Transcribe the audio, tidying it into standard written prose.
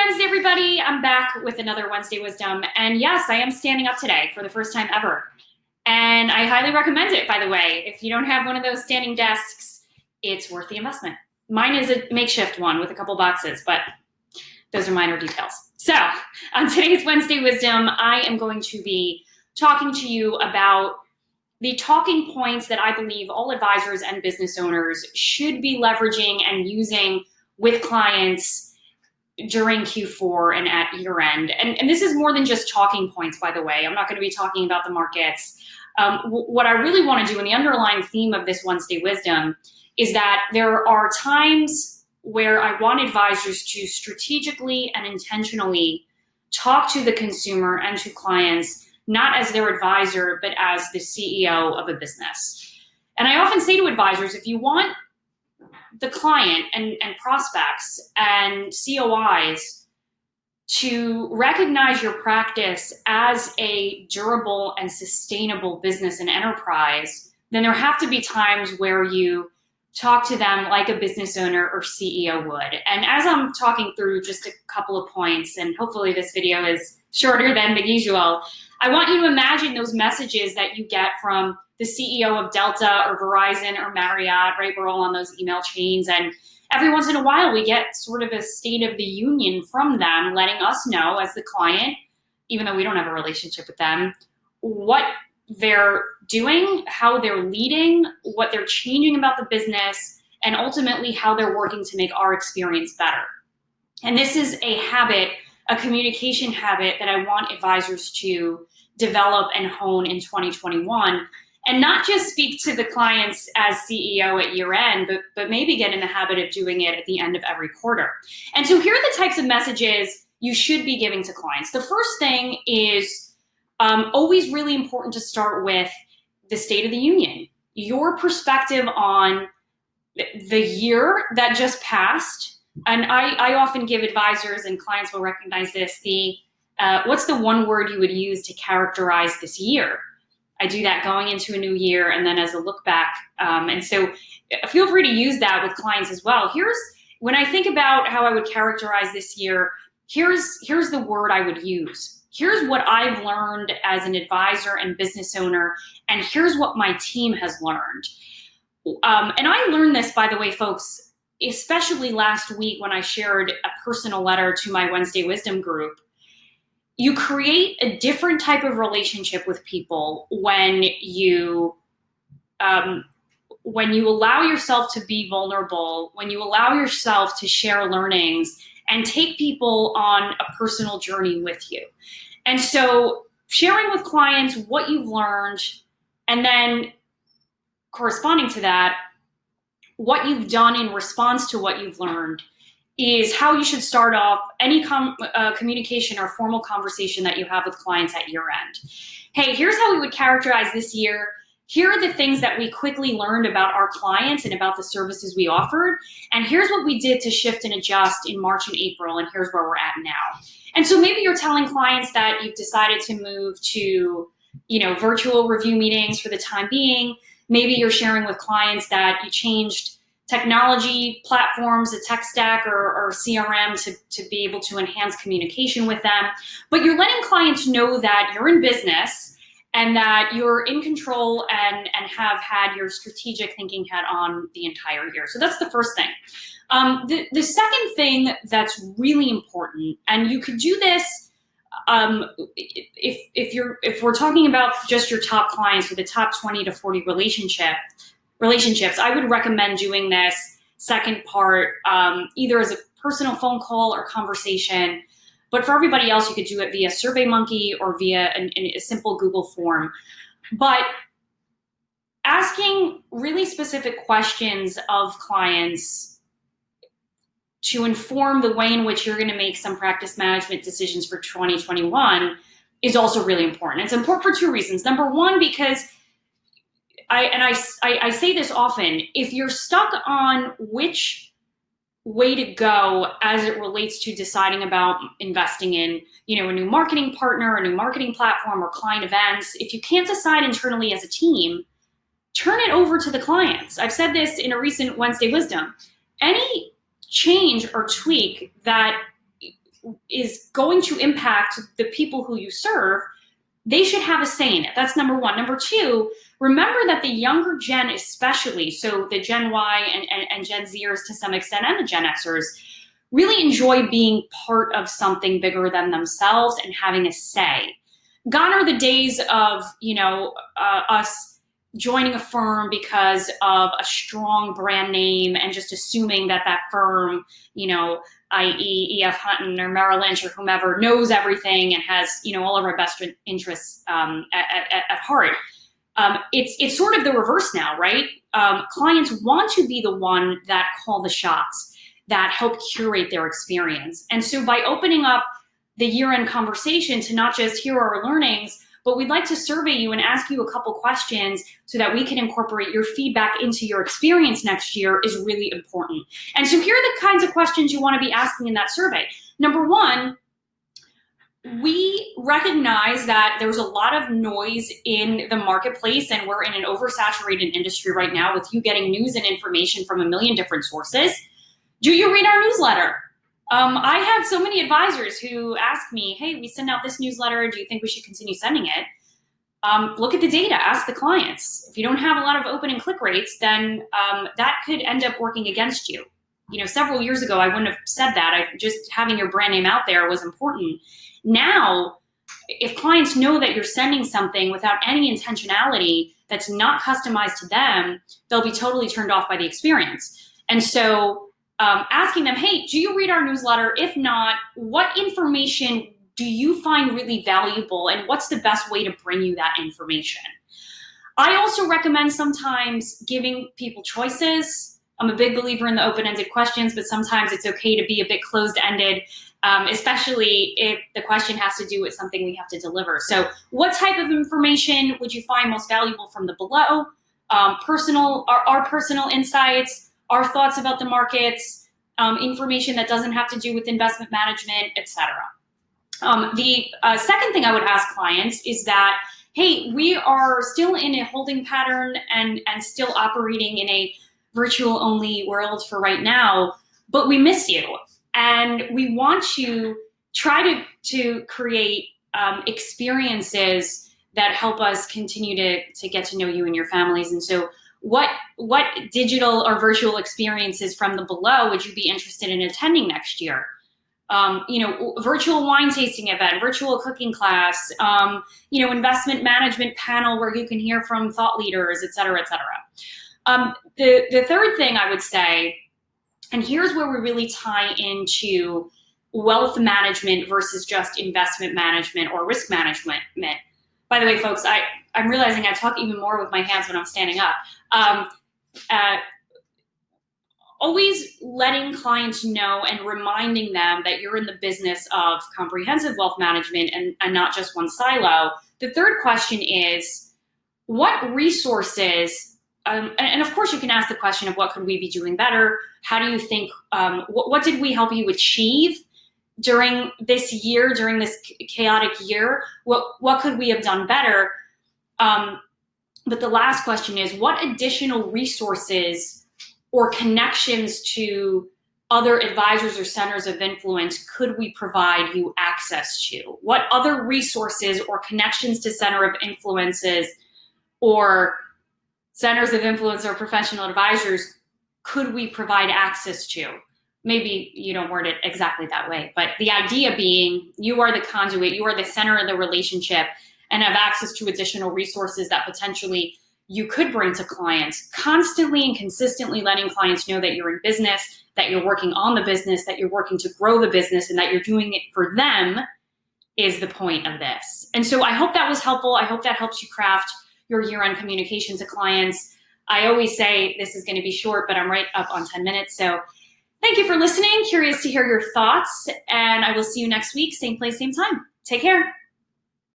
Wednesday, everybody. I'm back with another Wednesday Wisdom. And yes, I am standing up today for the first time ever. And I highly recommend it, by the way. If you don't have one of those standing desks, it's worth the investment. Mine is a makeshift one with a couple boxes, but those are minor details. So on today's Wednesday Wisdom, I am going to be talking to you about the talking points that I believe all advisors and business owners should be leveraging and using with clients during Q4 and at year end. And this is more than just talking points, by the way. I'm not going to be talking about the markets. What I really want to do, and the underlying theme of this Wednesday Wisdom, is that there are times where I want advisors to strategically and intentionally talk to the consumer and to clients, not as their advisor, but as the CEO of a business. And I often say to advisors, if you want the client and prospects and COIs to recognize your practice as a durable and sustainable business and enterprise, then there have to be times where you talk to them like a business owner or CEO would. And as I'm talking through just a couple of points, and hopefully this video is shorter than the usual, I want you to imagine those messages that you get from the CEO of Delta or Verizon or Marriott, right? We're all on those email chains. And every once in a while, we get sort of a state of the union from them, letting us know as the client, even though we don't have a relationship with them, what they're doing, how they're leading, what they're changing about the business, and ultimately how they're working to make our experience better. And this is a habit, a communication habit that I want advisors to develop and hone in 2021. And not just speak to the clients as CEO at year end, but maybe get in the habit of doing it at the end of every quarter. And so here are the types of messages you should be giving to clients. The first thing is always really important to start with the State of the Union, your perspective on the year that just passed. And I often give advisors, and clients will recognize this, what's the one word you would use to characterize this year? I do that going into a new year and then as a look back. And so feel free to use that with clients as well. When I think about how I would characterize this year, here's the word I would use. Here's what I've learned as an advisor and business owner, and here's what my team has learned. And I learned this, by the way, folks, especially last week when I shared a personal letter to my Wednesday Wisdom group. You create a different type of relationship with people when you allow yourself to be vulnerable, when you allow yourself to share learnings and take people on a personal journey with you. And so sharing with clients what you've learned, and then corresponding to that, what you've done in response to what you've learned, is how you should start off any communication or formal conversation that you have with clients at year end. Hey, here's how we would characterize this year. Here are the things that we quickly learned about our clients and about the services we offered. And here's what we did to shift and adjust in March and April, and here's where we're at now. And so maybe you're telling clients that you've decided to move to, virtual review meetings for the time being. Maybe you're sharing with clients that you changed technology platforms, a tech stack or CRM to be able to enhance communication with them. But you're letting clients know that you're in business and that you're in control and have had your strategic thinking hat on the entire year. So that's the first thing. The second thing that's really important, and you could do this if we're talking about just your top clients or the top 20 to 40 relationships, I would recommend doing this second part either as a personal phone call or conversation. But for everybody else, you could do it via SurveyMonkey or via a simple Google form. But asking really specific questions of clients to inform the way in which you're going to make some practice management decisions for 2021 is also really important. It's important for two reasons. Number one, because I say this often, if you're stuck on which way to go as it relates to deciding about investing in, a new marketing partner, a new marketing platform, or client events, if you can't decide internally as a team, turn it over to the clients. I've said this in a recent Wednesday Wisdom. Any change or tweak that is going to impact the people who you serve, they should have a say in it. That's number one. Number two, remember that the younger gen especially, so the Gen Y and Gen Zers to some extent, and the Gen Xers, really enjoy being part of something bigger than themselves and having a say. Gone are the days of, us joining a firm because of a strong brand name and just assuming that that firm, i.e. E.F. Hutton or Merrill Lynch or whomever, knows everything and has, all of our best interests at heart. It's sort of the reverse now, right? Clients want to be the one that call the shots, that help curate their experience. And so by opening up the year-end conversation to not just hear our learnings, but we'd like to survey you and ask you a couple questions so that we can incorporate your feedback into your experience next year is really important. And so here are the kinds of questions you want to be asking in that survey. Number one, we recognize that there's a lot of noise in the marketplace, and we're in an oversaturated industry right now with you getting news and information from a million different sources. Do you read our newsletter? I have so many advisors who ask me, hey, we send out this newsletter. Do you think we should continue sending it? Look at the data, ask the clients. If you don't have a lot of open and click rates, then that could end up working against you. Several years ago, I wouldn't have said that. Just having your brand name out there was important. Now, if clients know that you're sending something without any intentionality that's not customized to them, they'll be totally turned off by the experience. And so asking them, hey, do you read our newsletter? If not, what information do you find really valuable, and what's the best way to bring you that information? I also recommend sometimes giving people choices. I'm a big believer in the open-ended questions, but sometimes it's okay to be a bit closed-ended, especially if the question has to do with something we have to deliver. So what type of information would you find most valuable from the below? Our personal insights, our thoughts about the markets, information that doesn't have to do with investment management, etc. The second thing I would ask clients is that, hey, we are still in a holding pattern and still operating in a virtual only world for right now, but we miss you. And we want to try to create experiences that help us continue to get to know you and your families. And so what digital or virtual experiences from the below would you be interested in attending next year? Virtual wine tasting event, virtual cooking class, investment management panel where you can hear from thought leaders, et cetera, et cetera. The third thing I would say, and here's where we really tie into wealth management versus just investment management or risk management. By the way, folks, I'm realizing I talk even more with my hands when I'm standing up. Always letting clients know and reminding them that you're in the business of comprehensive wealth management and not just one silo. The third question is, what resources, and of course you can ask the question of what could we be doing better? How do you think, what did we help you achieve during this year, during this chaotic year? What could we have done better? But the last question is, what additional resources or connections to other advisors or centers of influence could we provide you access to? What other resources or connections to center of influences or centers of influence or professional advisors could we provide access to? Maybe you don't word it exactly that way, but the idea being you are the conduit, you are the center of the relationship, and have access to additional resources that potentially you could bring to clients, constantly and consistently letting clients know that you're in business, that you're working on the business, that you're working to grow the business, and that you're doing it for them is the point of this. And so I hope that was helpful. I hope that helps you craft your year-end communication to clients. I always say this is going to be short, but I'm right up on 10 minutes. So thank you for listening. Curious to hear your thoughts, and I will see you next week, same place, same time. Take care.